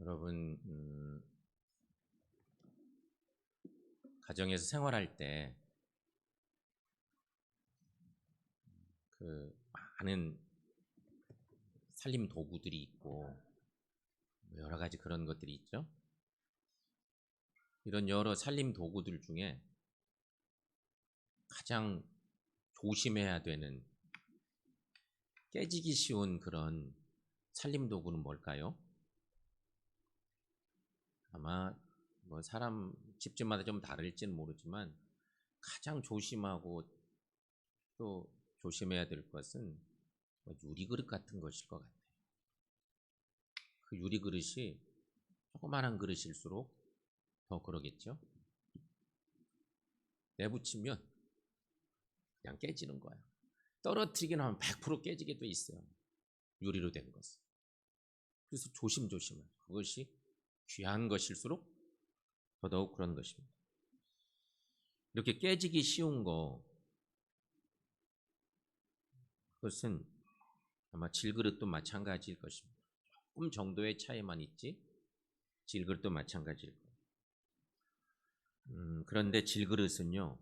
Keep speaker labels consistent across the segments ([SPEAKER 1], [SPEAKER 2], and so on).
[SPEAKER 1] 여러분, 가정에서 생활할 때 그 많은 살림 도구들이 있고 여러 가지 그런 것들이 있죠. 이런 여러 살림 도구들 중에 가장 조심해야 되는 깨지기 쉬운 그런 살림 도구는 뭘까요? 아마 뭐 사람 집집마다 좀 다를지는 모르지만 가장 조심하고 또 조심해야 될 것은 유리그릇 같은 것일 것 같아요. 그 유리그릇이 조그만한 그릇일수록 더 그러겠죠. 내붙이면 그냥 깨지는 거야. 떨어뜨리긴 하면 100% 깨지게 돼 있어요. 유리로 된 것은. 그래서 조심조심해요. 그것이 귀한 것일수록 더더욱 그런 것입니다. 이렇게 깨지기 쉬운 거, 그것은 아마 질그릇도 마찬가지일 것입니다. 조금 정도의 차이만 있지 질그릇도 마찬가지일 거예요. 그런데 질그릇은요,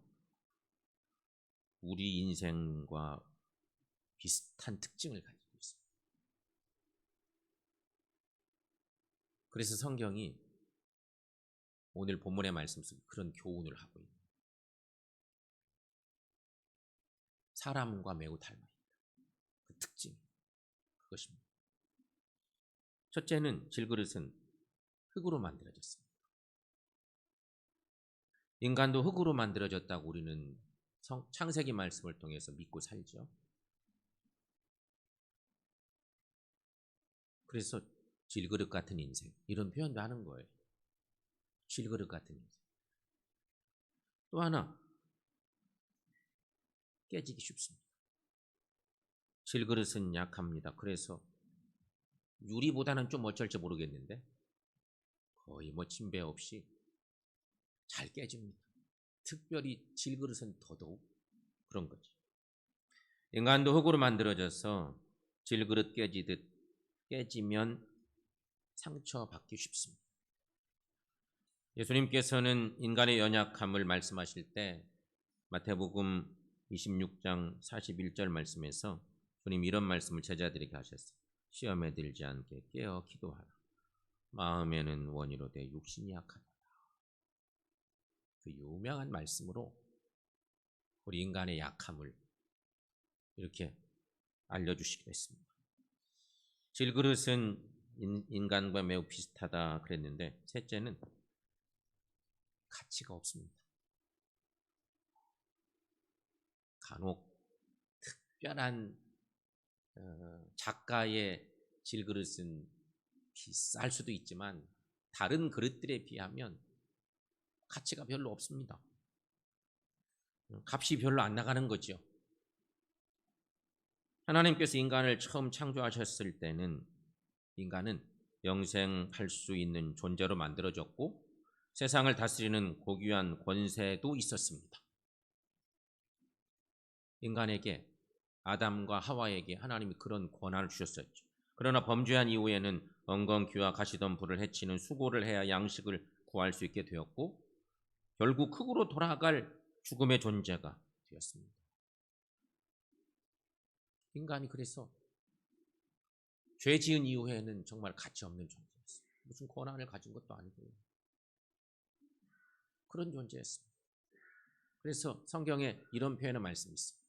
[SPEAKER 1] 우리 인생과 비슷한 특징을 가지고 있습니다. 그래서 성경이 오늘 본문의 말씀 속에 그런 교훈을 하고 있는 사람과 매우 닮아 있다. 그 특징, 그것입니다. 첫째는 질그릇은 흙으로 만들어졌습니다. 인간도 흙으로 만들어졌다고 우리는 창세기 말씀을 통해서 믿고 살죠. 그래서 질그릇 같은 인생, 이런 표현도 하는 거예요. 질그릇 같은 인생. 또 하나, 깨지기 쉽습니다. 질그릇은 약합니다. 그래서 유리보다는 좀 어쩔지 모르겠는데 거의 뭐 침배 없이 잘 깨집니다. 특별히 질그릇은 더더욱 그런 거죠. 인간도 흙으로 만들어져서 질그릇 깨지듯 깨지면 상처받기 쉽습니다. 예수님께서는 인간의 연약함을 말씀하실 때 마태복음 26장 41절 말씀에서 주님 이런 말씀을 제자들에게 하셨어요. 시험에 들지 않게 깨어 기도하라. 마음에는 원이로되 육신이 약하다. 그 유명한 말씀으로 우리 인간의 약함을 이렇게 알려주시기도 했습니다. 질그릇은 인간과 매우 비슷하다 그랬는데 셋째는 가치가 없습니다. 간혹 특별한 작가의 질그릇은 비쌀 수도 있지만 다른 그릇들에 비하면 가치가 별로 없습니다. 값이 별로 안 나가는 거죠. 하나님께서 인간을 처음 창조하셨을 때는 인간은 영생할 수 있는 존재로 만들어졌고 세상을 다스리는 고귀한 권세도 있었습니다. 인간에게 아담과 하와에게 하나님이 그런 권한을 주셨었죠. 그러나 범죄한 이후에는 엉겅퀴와 가시덤불을 해치는 수고를 해야 양식을 구할 수 있게 되었고 결국 흙으로 돌아갈 죽음의 존재가 되었습니다. 인간이 그래서 죄 지은 이후에는 정말 가치 없는 존재였어요. 무슨 권한을 가진 것도 아니고요. 그런 존재였습니다. 그래서 성경에 이런 표현의 말씀이 있습니다.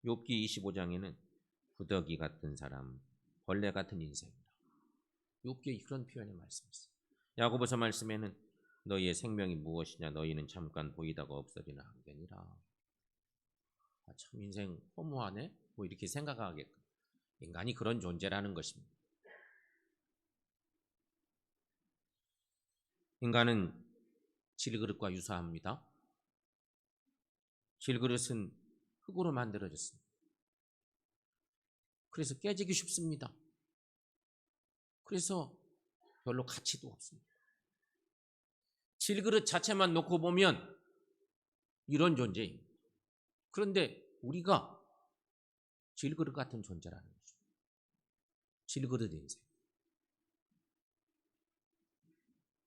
[SPEAKER 1] 욥기 25장에는 구더기 같은 사람, 벌레 같은 인생이라. 욥기에 그런 표현의 말씀이 있어요. 야고보서 말씀에는 너희의 생명이 무엇이냐 너희는 잠깐 보이다가 없어지는 한견이라. 참 인생 허무하네 뭐 이렇게 생각하게끔 인간이 그런 존재라는 것입니다. 인간은 질그릇과 유사합니다. 질그릇은 흙으로 만들어졌습니다. 그래서 깨지기 쉽습니다. 그래서 별로 가치도 없습니다. 질그릇 자체만 놓고 보면 이런 존재입니다. 그런데 우리가 질그릇 같은 존재라는 거죠. 질그릇 인생.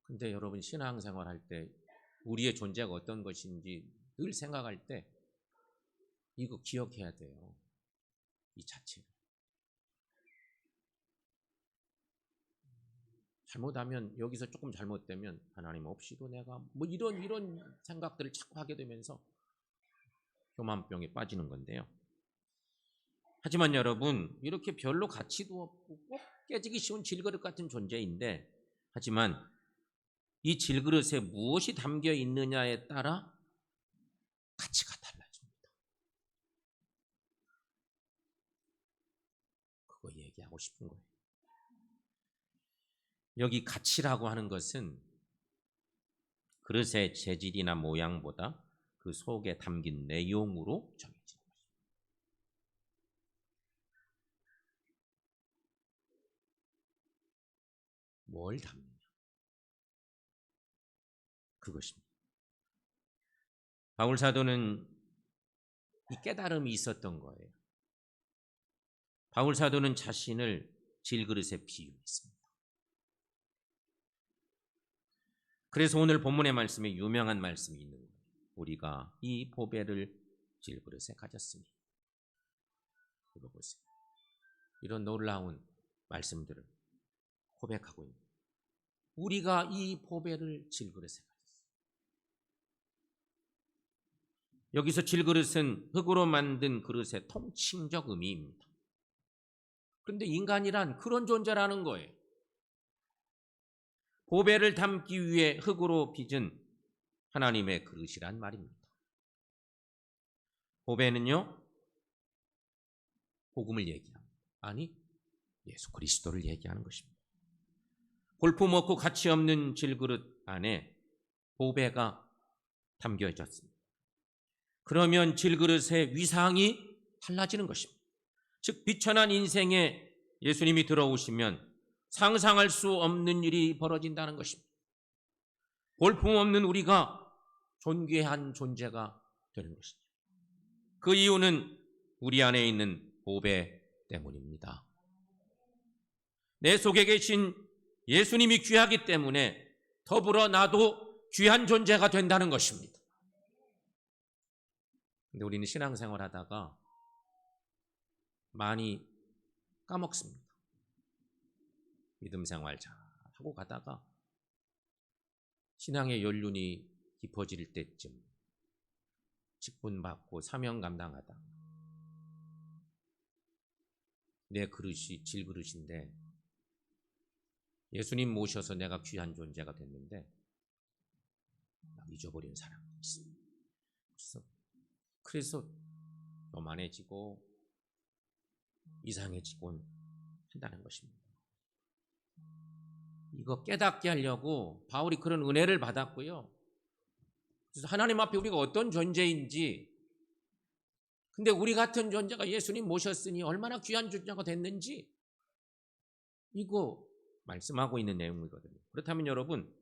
[SPEAKER 1] 근데 여러분 신앙생활 할 때 우리의 존재가 어떤 것인지 늘 생각할 때 이거 기억해야 돼요. 이 자체를. 잘못하면 여기서 조금 잘못되면 하나님 없이도 내가 뭐 이런 생각들을 자꾸 하게 되면서 교만병에 빠지는 건데요. 하지만 여러분 이렇게 별로 가치도 없고 꼭 깨지기 쉬운 질그릇 같은 존재인데 하지만 이 질그릇에 무엇이 담겨 있느냐에 따라 가치가 달라집니다. 그거 얘기하고 싶은 거예요. 여기 가치라고 하는 것은 그릇의 재질이나 모양보다 그 속에 담긴 내용으로 정해지는 것입니다. 뭘 담느냐 그것입니다. 바울 사도는 이 깨달음이 있었던 거예요. 바울 사도는 자신을 질그릇에 비유했습니다. 그래서 오늘 본문의 말씀에 유명한 말씀이 있는 거예요. 우리가 이 보배를 질그릇에 가졌으니. 이거 보세요. 이런 놀라운 말씀들을 고백하고 있는 거예요. 우리가 이 보배를 질그릇에 가졌어요. 여기서 질그릇은 흙으로 만든 그릇의 통칭적 의미입니다. 그런데 인간이란 그런 존재라는 거예요. 보배를 담기 위해 흙으로 빚은 하나님의 그릇이란 말입니다. 보배는요, 복음을 얘기합니다. 아니, 예수 그리스도를 얘기하는 것입니다. 볼품없고 가치 없는 질그릇 안에 보배가 담겨졌습니다. 그러면 질그릇의 위상이 달라지는 것입니다. 즉 비천한 인생에 예수님이 들어오시면 상상할 수 없는 일이 벌어진다는 것입니다. 볼품없는 우리가 존귀한 존재가 되는 것이죠. 그 이유는 우리 안에 있는 보배 때문입니다. 내 속에 계신 예수님이 귀하기 때문에 더불어 나도 귀한 존재가 된다는 것입니다. 근데 우리는 신앙생활 하다가 많이 까먹습니다. 믿음 생활 잘 하고 가다가 신앙의 연륜이 깊어질 때쯤 직분받고 사명 감당하다 내 그릇이 질그릇인데 예수님 모셔서 내가 귀한 존재가 됐는데 잊어버린 사람이 있습니다. 그래서 교만해지고 이상해지곤 한다는 것입니다. 이거 깨닫게 하려고 바울이 그런 은혜를 받았고요. 그래서 하나님 앞에 우리가 어떤 존재인지, 근데 우리 같은 존재가 예수님 모셨으니 얼마나 귀한 존재가 됐는지 이거 말씀하고 있는 내용이거든요. 그렇다면 여러분,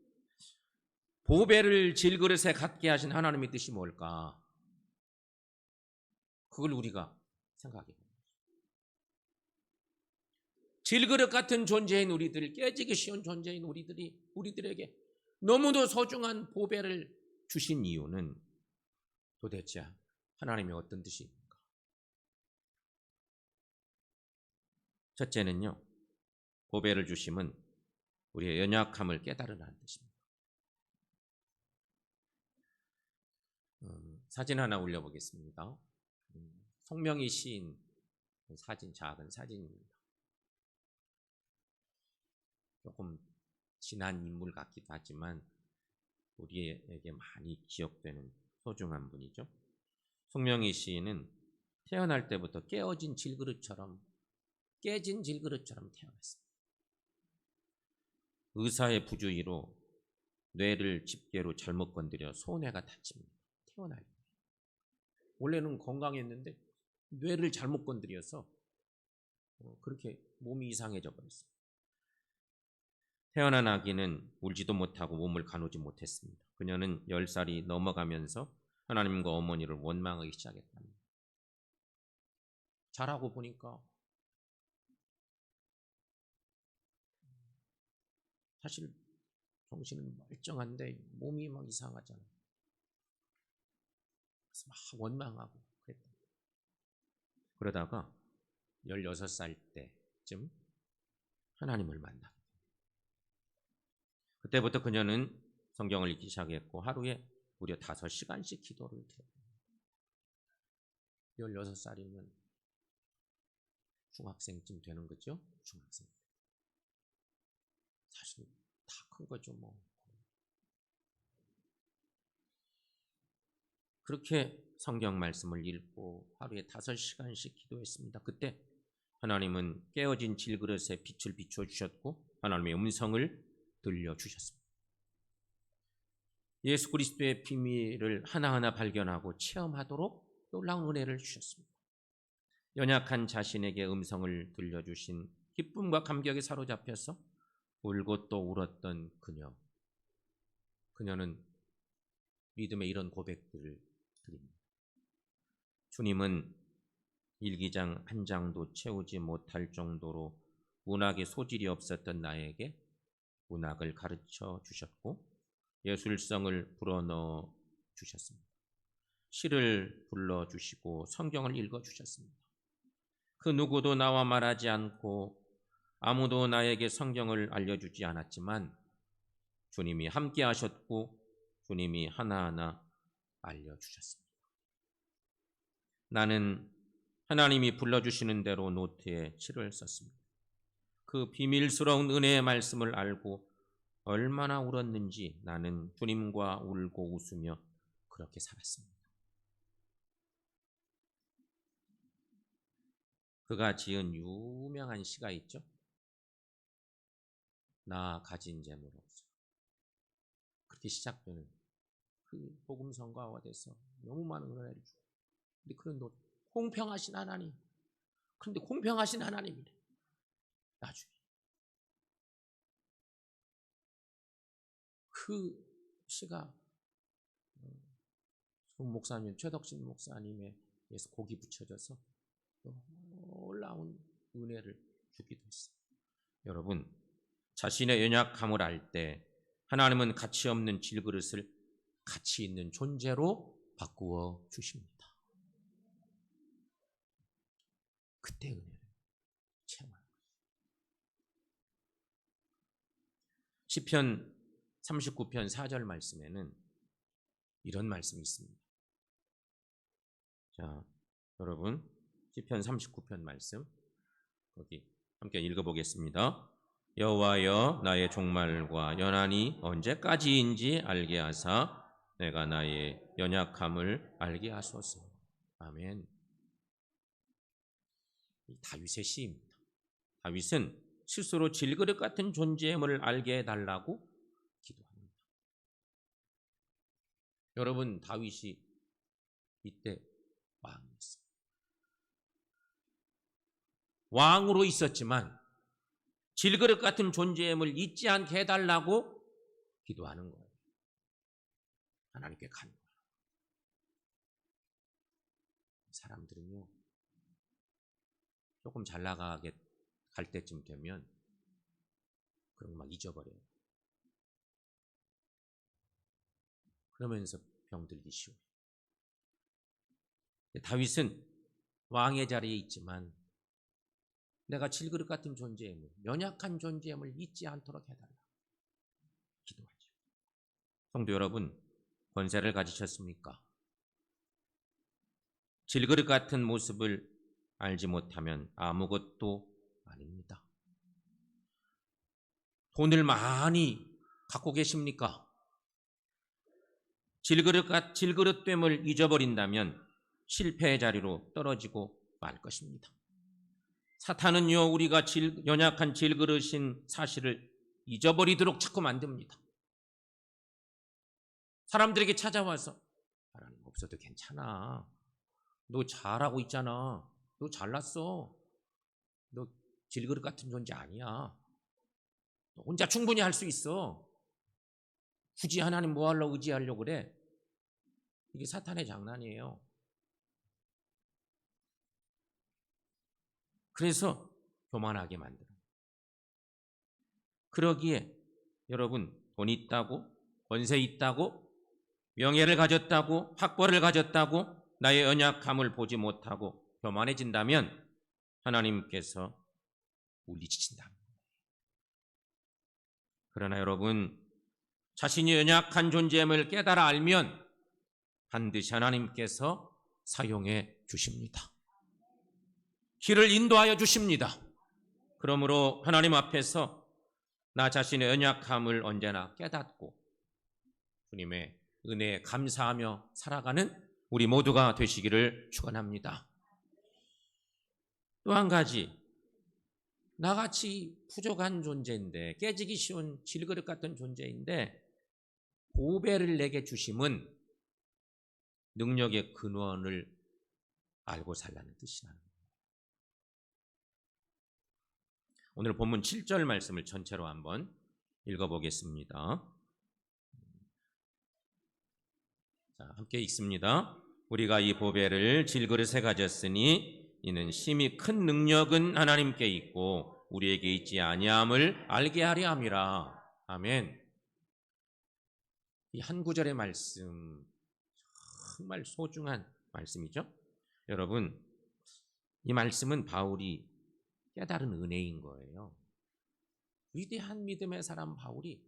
[SPEAKER 1] 보배를 질그릇에 갖게 하신 하나님의 뜻이 뭘까? 그걸 우리가 생각해 봅니다. 질그릇 같은 존재인 우리들, 깨지기 쉬운 존재인 우리들에게 너무도 소중한 보배를 주신 이유는 도대체 하나님의 어떤 뜻입니까? 첫째는요, 보배를 주심은 우리의 연약함을 깨달으라는 뜻입니다. 사진 하나 올려보겠습니다. 송명희 시인 사진, 작은 사진입니다. 조금 지난 인물 같기도 하지만 우리에게 많이 기억되는 소중한 분이죠. 송명희 시인은 태어날 때부터 깨진 질그릇처럼 태어났습니다. 의사의 부주의로 뇌를 집게로 잘못 건드려 소뇌가 다칩니다. 태어날 때. 원래는 건강했는데 뇌를 잘못 건드려서 그렇게 몸이 이상해져 버렸어요. 태어난 아기는 울지도 못하고 몸을 가누지 못했습니다. 그녀는 10살이 넘어가면서 하나님과 어머니를 원망하기 시작했답니다. 자라고 보니까 사실 정신은 멀쩡한데 몸이 막 이상하잖아요. 그래서 막 원망하고 그랬다. 그러다가 16살 때쯤 하나님을 만나게 됩니다. 그때부터 그녀는 성경을 읽기 시작했고 하루에 무려 5시간씩 기도를 드렸습니다. 16살이면 중학생쯤 되는 거죠? 중학생. 사실 다 큰 거죠, 뭐. 그렇게 성경 말씀을 읽고 하루에 5시간씩 기도했습니다. 그때 하나님은 깨어진 질그릇에 빛을 비춰주셨고 하나님의 음성을 들려주셨습니다. 예수 그리스도의 비밀을 하나하나 발견하고 체험하도록 놀라운 은혜를 주셨습니다. 연약한 자신에게 음성을 들려주신 기쁨과 감격에 사로잡혀서 울고 또 울었던 그녀는 믿음의 이런 고백들을 드립니다. 주님은 일기장 한 장도 채우지 못할 정도로 문학에 소질이 없었던 나에게 문학을 가르쳐 주셨고 예술성을 불어넣어 주셨습니다. 시를 불러주시고 성경을 읽어주셨습니다. 그 누구도 나와 말하지 않고 아무도 나에게 성경을 알려주지 않았지만 주님이 함께 하셨고 주님이 하나하나 알려주셨습니다. 나는 하나님이 불러주시는 대로 노트에 시를 썼습니다. 그 비밀스러운 은혜의 말씀을 알고 얼마나 울었는지 나는 주님과 울고 웃으며 그렇게 살았습니다. 그가 지은 유명한 시가 있죠. 나 가진 재물 없어. 그렇게 시작되는 그 복음 성가와 돼서 너무 많은 은혜를 주고. 근데 그런 공평하신 하나님. 그런데 공평하신 하나님이래. 나중에 그 시가 목사님 최덕신 목사님에게서 곡이 붙여져서 놀라운 은혜를 주기도 했어요. 여러분, 자신의 연약함을 알 때 하나님은 가치 없는 질그릇을 가치 있는 존재로 바꾸어 주십니다. 그때 은혜를 체험하는 거죠. 시편 39편 4절 말씀에는 이런 말씀이 있습니다. 자, 여러분 시편 39편 말씀 거기 함께 읽어보겠습니다. 여호와여 나의 종말과 연한이 언제까지인지 알게 하사 내가 나의 연약함을 알게 하소서. 아멘. 다윗의 시입니다. 다윗은 스스로 질그릇 같은 존재임을 알게 해달라고 기도합니다. 여러분, 다윗이 이때 왕이었어요. 왕으로 있었지만 질그릇 같은 존재임을 잊지 않게 해달라고 기도하는 거예요. 하나님께 간구하는 거예요. 사람들은요, 조금 잘 나가게 갈 때쯤 되면 그런 거 막 잊어버려요. 그러면서 병들기 쉬워요. 다윗은 왕의 자리에 있지만 내가 질그릇 같은 존재임을, 연약한 존재임을 잊지 않도록 해달라 기도하죠. 성도 여러분, 권세를 가지셨습니까? 질그릇 같은 모습을 알지 못하면 아무것도 아닙니다. 돈을 많이 갖고 계십니까? 질그릇됨을 잊어버린다면 실패의 자리로 떨어지고 말 것입니다. 사탄은요, 우리가 연약한 질그릇인 사실을 잊어버리도록 자꾸 만듭니다. 사람들에게 찾아와서 하나님 없어도 괜찮아. 너 잘하고 있잖아. 너 잘났어. 너 질그릇 같은 존재 아니야. 너 혼자 충분히 할 수 있어. 굳이 하나님 뭐 하려고 의지하려고 그래? 이게 사탄의 장난이에요. 그래서 교만하게 만들어요. 그러기에 여러분, 돈 있다고, 권세 있다고, 명예를 가졌다고, 학벌을 가졌다고 나의 연약함을 보지 못하고 교만해진다면 하나님께서 물리치신다. 그러나 여러분, 자신이 연약한 존재임을 깨달아 알면 반드시 하나님께서 사용해 주십니다. 길을 인도하여 주십니다. 그러므로 하나님 앞에서 나 자신의 연약함을 언제나 깨닫고 주님의 은혜에 감사하며 살아가는 우리 모두가 되시기를 축원합니다. 또 한 가지, 나같이 부족한 존재인데, 깨지기 쉬운 질그릇 같은 존재인데 보배를 내게 주심은 능력의 근원을 알고 살라는 뜻이라는 거예요. 오늘 본문 7절 말씀을 전체로 한번 읽어보겠습니다. 자, 함께 읽습니다. 우리가 이 보배를 질그릇에 가졌으니 이는 심히 큰 능력은 하나님께 있고 우리에게 있지 아니함을 알게 하려 함이라. 아멘. 이 한 구절의 말씀 정말 소중한 말씀이죠. 여러분, 이 말씀은 바울이 깨달은 은혜인 거예요. 위대한 믿음의 사람 바울이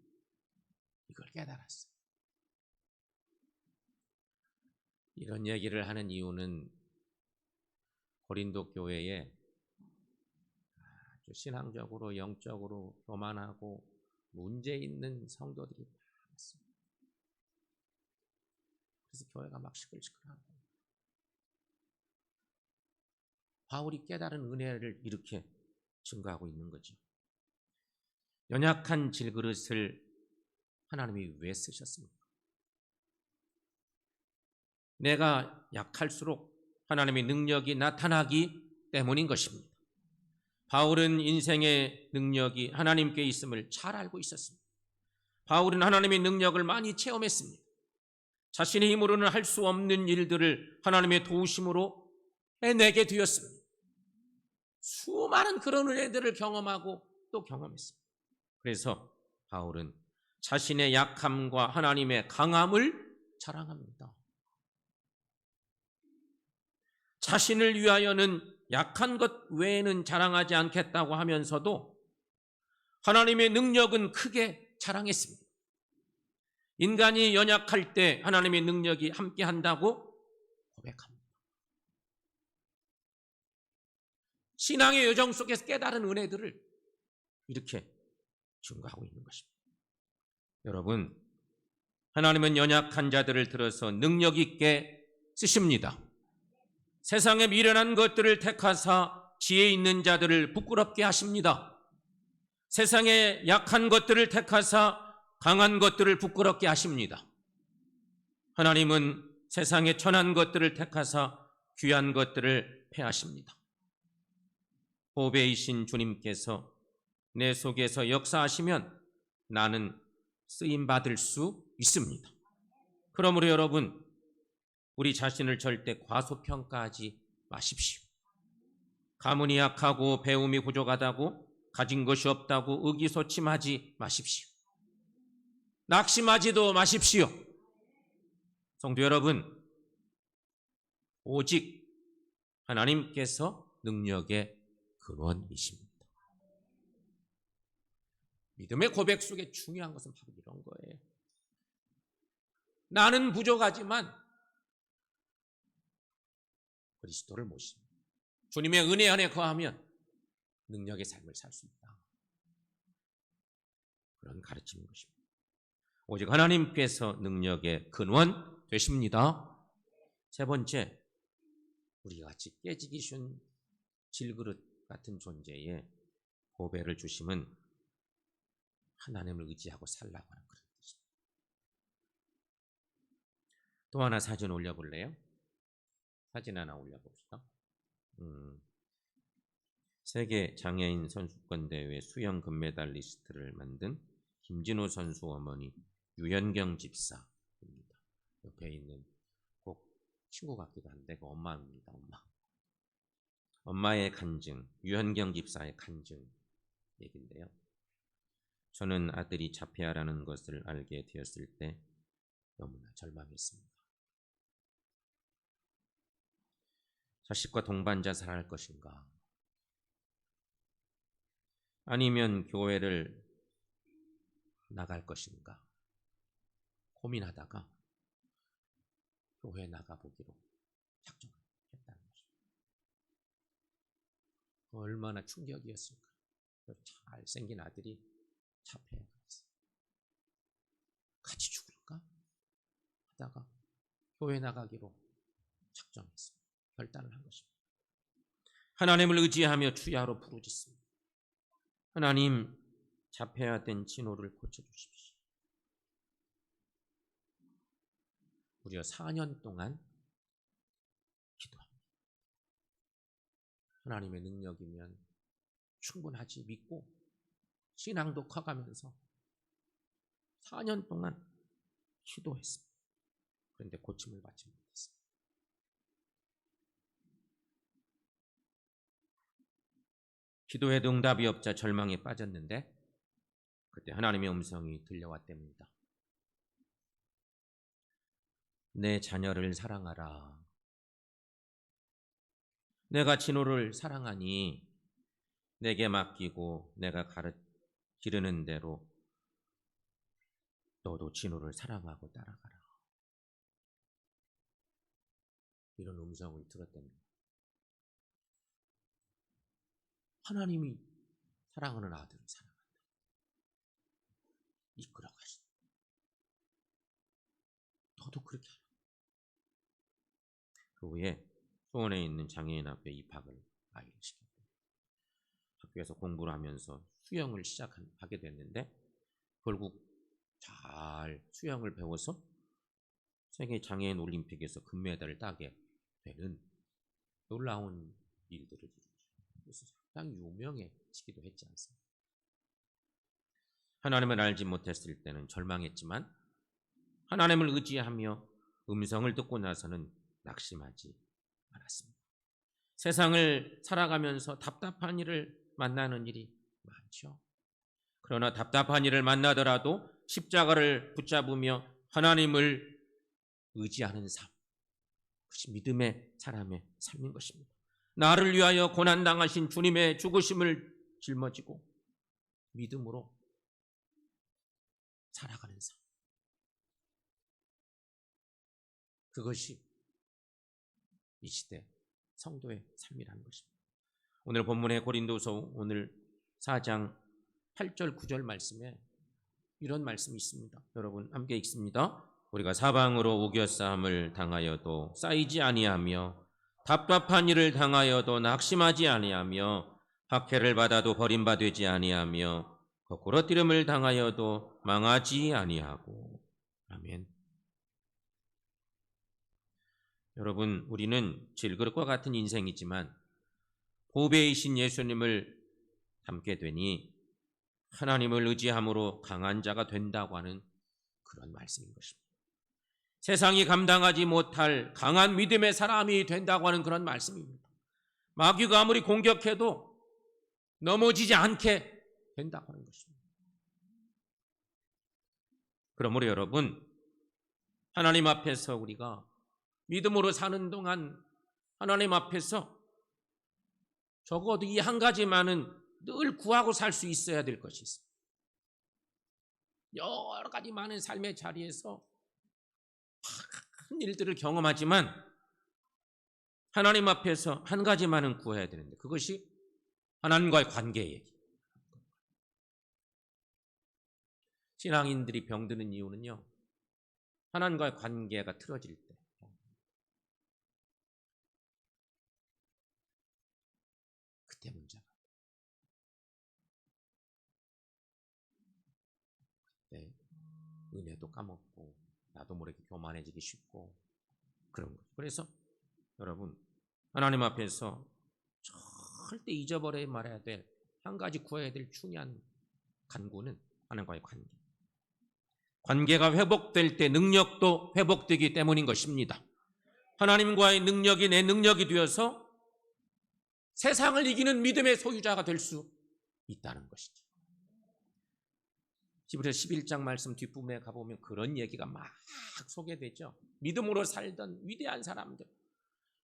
[SPEAKER 1] 이걸 깨달았어요. 이런 얘기를 하는 이유는 고린도 교회에 아주 신앙적으로 영적으로 교만하고 문제 있는 성도들이 많습니다. 그래서 교회가 막 시끌시끌하고 바울이 깨달은 은혜를 이렇게 증거하고 있는 거죠. 연약한 질그릇을 하나님이 왜 쓰셨습니까? 내가 약할수록 하나님의 능력이 나타나기 때문인 것입니다. 바울은 인생의 능력이 하나님께 있음을 잘 알고 있었습니다. 바울은 하나님의 능력을 많이 체험했습니다. 자신의 힘으로는 할 수 없는 일들을 하나님의 도우심으로 해내게 되었습니다. 수많은 그런 은혜들을 경험하고 또 경험했습니다. 그래서 바울은 자신의 약함과 하나님의 강함을 자랑합니다. 자신을 위하여는 약한 것 외에는 자랑하지 않겠다고 하면서도 하나님의 능력은 크게 자랑했습니다. 인간이 연약할 때 하나님의 능력이 함께한다고 고백합니다. 신앙의 여정 속에서 깨달은 은혜들을 이렇게 증거하고 있는 것입니다. 여러분, 하나님은 연약한 자들을 들어서 능력 있게 쓰십니다. 세상에 미련한 것들을 택하사 지혜 있는 자들을 부끄럽게 하십니다. 세상에 약한 것들을 택하사 강한 것들을 부끄럽게 하십니다. 하나님은 세상에 천한 것들을 택하사 귀한 것들을 패하십니다. 보배이신 주님께서 내 속에서 역사하시면 나는 쓰임받을 수 있습니다. 그러므로 여러분, 우리 자신을 절대 과소평가하지 마십시오. 가문이 약하고 배움이 부족하다고 가진 것이 없다고 의기소침하지 마십시오. 낙심하지도 마십시오. 성도 여러분, 오직 하나님께서 능력의 근원이십니다. 믿음의 고백 속에 중요한 것은 바로 이런 거예요. 나는 부족하지만 그리스도를 모십니다. 주님의 은혜 안에 거하면 능력의 삶을 살 수 있다. 그런 가르침인 것입니다. 오직 하나님께서 능력의 근원 되십니다. 세 번째, 우리가 같이 깨지기 쉬운 질그릇 같은 존재에 보배를 주심은 하나님을 의지하고 살라고 하는 그런 뜻입니다. 또 하나 사진 올려볼래요? 사진 하나 올려봅시다. 세계 장애인 선수권 대회 수영 금메달리스트를 만든 김진호 선수 어머니 유현경 집사입니다. 옆에 있는 꼭 친구 같기도 한데 그 엄마입니다. 엄마의 간증, 유현경 집사의 간증 얘기인데요. 저는 아들이 자폐아라는 것을 알게 되었을 때 너무나 절망했습니다. 자식과 동반 자살할 것인가? 아니면 교회를 나갈 것인가? 고민하다가 교회 나가보기로 작정했다는 것입니다. 얼마나 충격이었을까? 잘생긴 아들이 자폐아가 있어요. 같이 죽을까? 하다가 교회 나가기로 작정했습니다. 결단을 한 것입니다. 하나님을 의지하며 주야로 부르짖습니다. 하나님, 자폐아된 진호를 고쳐주십시오. 무려 4년 동안 기도합니다. 하나님의 능력이면 충분하지 믿고 신앙도 커가면서 4년 동안 기도했습니다. 그런데 고침을 받지 못했습니다. 기도에도 응답이 없자 절망에 빠졌는데 그때 하나님의 음성이 들려왔답니다. 내 자녀를 사랑하라. 내가 진호를 사랑하니 내게 맡기고 내가 기르는 대로 너도 진호를 사랑하고 따라가라. 이런 음성을 들었답니다. 하나님이 사랑하는 아들을 사랑한다. 이끌어 가신다. 너도 그렇게 하라. 그 후에 수원에 있는 장애인 학교에 입학을 아이를 시켰습니다. 학교에서 공부를 하면서 수영을 시작하게 됐는데 결국 잘 수영을 배워서 세계 장애인 올림픽에서 금메달을 따게 되는 놀라운 일들을 이루죠. 그래서 상당히 유명해지기도 했지 않습니까? 하나님을 알지 못했을 때는 절망했지만 하나님을 의지하며 음성을 듣고 나서는 낙심하지 않았습니다. 세상을 살아가면서 답답한 일을 만나는 일이 많죠. 그러나 답답한 일을 만나더라도 십자가를 붙잡으며 하나님을 의지하는 삶, 그것이 믿음의 사람의 삶인 것입니다. 나를 위하여 고난당하신 주님의 죽으심을 짊어지고 믿음으로 살아가는 삶, 그것이 이 시대 성도의 삶이라는 것입니다. 오늘 본문의 고린도서 오늘 4장 8절 9절 말씀에 이런 말씀이 있습니다. 여러분 함께 읽습니다. 우리가 사방으로 우겨싸움을 당하여도 쌓이지 아니하며 답답한 일을 당하여도 낙심하지 아니하며 박해를 받아도 버림받지 아니하며 거꾸러뜨림을 당하여도 망하지 아니하고. 아멘. 여러분, 우리는 질그릇과 같은 인생이지만 보배이신 예수님을 닮게 되니 하나님을 의지함으로 강한 자가 된다고 하는 그런 말씀인 것입니다. 세상이 감당하지 못할 강한 믿음의 사람이 된다고 하는 그런 말씀입니다. 마귀가 아무리 공격해도 넘어지지 않게 된다고 하는 것입니다. 그러므로 여러분, 하나님 앞에서 우리가 믿음으로 사는 동안 하나님 앞에서 적어도 이 한 가지만은 늘 구하고 살 수 있어야 될 것이 있습니다. 여러 가지 많은 삶의 자리에서 큰 일들을 경험하지만 하나님 앞에서 한 가지만은 구해야 되는데 그것이 하나님과의 관계예요. 신앙인들이 병드는 이유는요, 하나님과의 관계가 틀어질 때, 그때 문제가. 그때 은혜도 까먹고 나도 모르게 교만해지기 쉽고 그런 거예요. 그래서 여러분, 하나님 앞에서 절대 잊어버려야 말아야 될 한 가지 구해야 될 중요한 간구는 하나님과의 관계. 관계가 회복될 때 능력도 회복되기 때문인 것입니다. 하나님과의 능력이 내 능력이 되어서 세상을 이기는 믿음의 소유자가 될 수 있다는 것이죠. 히브리서 11장 말씀 뒷부분에 가보면 그런 얘기가 막 소개되죠. 믿음으로 살던 위대한 사람들,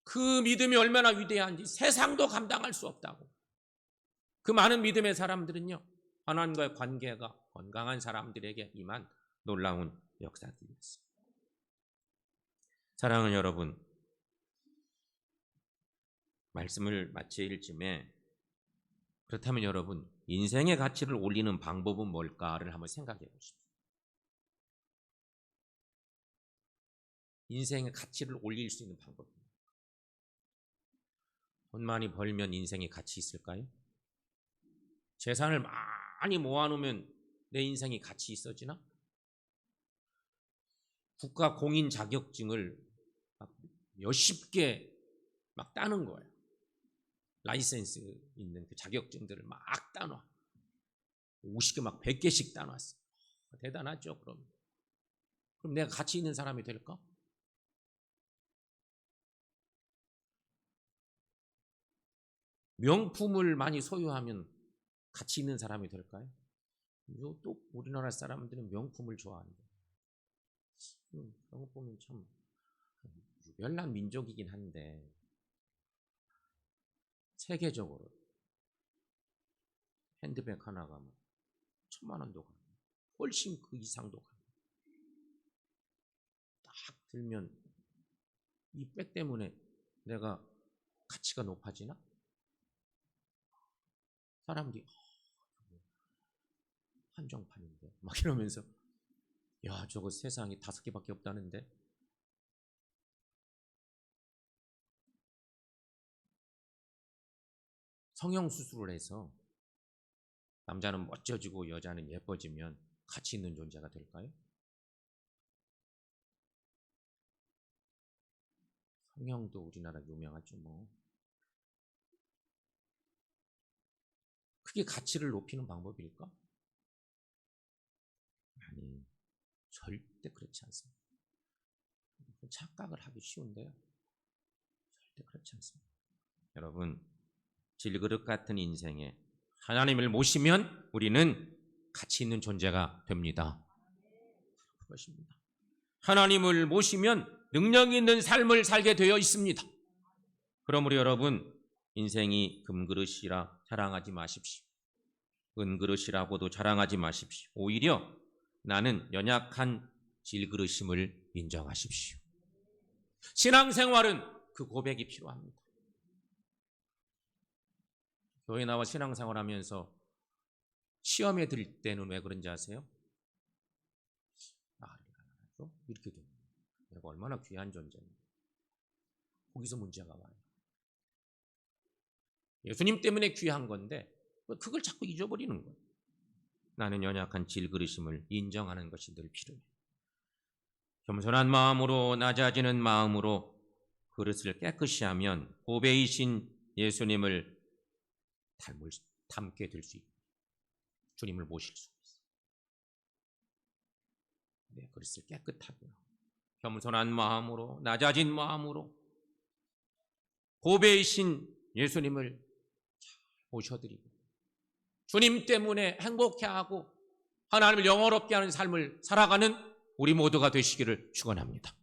[SPEAKER 1] 그 믿음이 얼마나 위대한지 세상도 감당할 수 없다고. 그 많은 믿음의 사람들은요, 하나님과의 관계가 건강한 사람들에게 임한 놀라운 역사들이었어요. 사랑하는 여러분, 말씀을 마칠 쯤에 그렇다면 여러분, 인생의 가치를 올리는 방법은 뭘까를 한번 생각해 보십시오. 인생의 가치를 올릴 수 있는 방법입니다. 돈 많이 벌면 인생에 가치 있을까요? 재산을 많이 모아놓으면 내 인생이 가치 있어지나? 국가 공인 자격증을 막 몇십 개 막 따는 거예요. 라이센스 있는 그 자격증들을 막 따놔. 50개 막 100개씩 따놨어. 대단하죠, 그럼. 그럼 내가 가치 있는 사람이 될까? 명품을 많이 소유하면 가치 있는 사람이 될까요? 또 우리나라 사람들은 명품을 좋아한다. 그런 거 보면 참 유별난 민족이긴 한데 세계적으로 핸드백 하나가 1,000만 원도 가고 훨씬 그 이상도 가고 딱 들면 이 백 때문에 내가 가치가 높아지나? 사람들이 한정판인데 막 이러면서 야, 저거 세상에 5개밖에 없다는데. 성형수술을 해서 남자는 멋져지고 여자는 예뻐지면 가치 있는 존재가 될까요? 성형도 우리나라 유명하죠 뭐. 그게 가치를 높이는 방법일까? 아니, 절대 그렇지 않습니다. 착각을 하기 쉬운데요, 절대 그렇지 않습니다. 여러분, 질그릇 같은 인생에 하나님을 모시면 우리는 가치 있는 존재가 됩니다. 그것입니다. 하나님을 모시면 능력 있는 삶을 살게 되어 있습니다. 그러므로 여러분, 인생이 금그릇이라 자랑하지 마십시오. 은그릇이라고도 자랑하지 마십시오. 오히려 나는 연약한 질그릇임을 인정하십시오. 신앙생활은 그 고백이 필요합니다. 교회 나와 신앙생활하면서 시험에 들 때는 왜 그런지 아세요? 이렇게 됩니다. 내가 얼마나 귀한 존재인가. 거기서 문제가 와요. 예수님 때문에 귀한 건데 그걸 자꾸 잊어버리는 거예요. 나는 연약한 질그릇임을 인정하는 것이 늘 필요해요. 겸손한 마음으로, 낮아지는 마음으로 그릇을 깨끗이 하면 보배이신 예수님을 닮게 될 수 있고 주님을 모실 수 있어요. 내 그릇을 깨끗하게 겸손한 마음으로, 낮아진 마음으로 보배이신 예수님을 잘 모셔드리고 주님 때문에 행복해하고 하나님을 영화롭게 하는 삶을 살아가는 우리 모두가 되시기를 축원합니다.